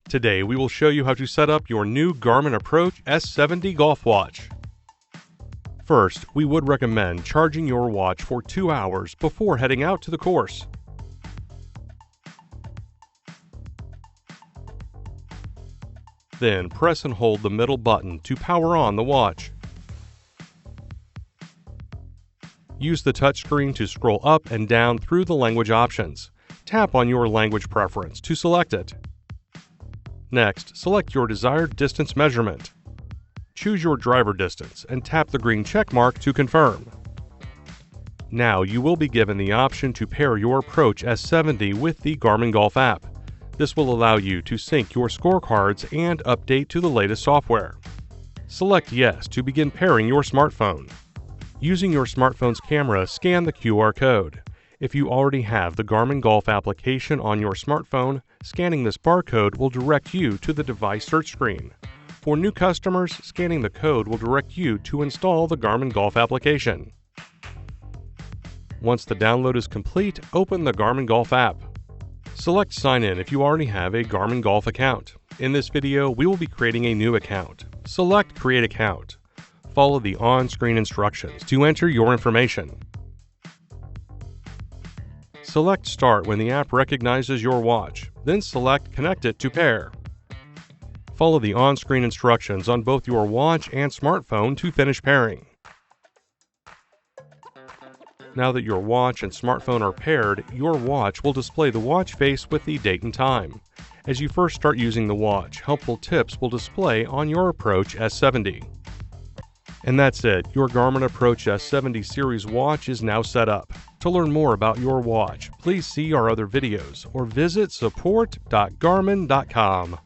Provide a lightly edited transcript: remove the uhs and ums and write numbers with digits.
Today we will show you how to set up your new Garmin Approach S70 golf watch. First, we would recommend charging your watch for 2 hours before heading out to the course. Then press and hold the middle button to power on the watch. Use the touchscreen to scroll up and down through the language options. Tap on your language preference to select it. Next, select your desired distance measurement. Choose your driver distance and tap the green check mark to confirm. Now you will be given the option to pair your Approach S70 with the Garmin Golf app. This will allow you to sync your scorecards and update to the latest software. Select Yes to begin pairing your smartphone. Using your smartphone's camera, scan the QR code. If you already have the Garmin Golf application on your smartphone, scanning this barcode will direct you to the device search screen. For new customers, scanning the code will direct you to install the Garmin Golf application. Once the download is complete, open the Garmin Golf app. Select Sign In if you already have a Garmin Golf account. In this video, we will be creating a new account. Select Create Account. Follow the on-screen instructions to enter your information. Select Start when the app recognizes your watch, then select Connect it to pair. Follow the on-screen instructions on both your watch and smartphone to finish pairing. Now that your watch and smartphone are paired, your watch will display the watch face with the date and time. As you first start using the watch, helpful tips will display on your Approach S70. And that's it, your Garmin Approach S70 series watch is now set up. To learn more about your watch, please see our other videos or visit support.garmin.com.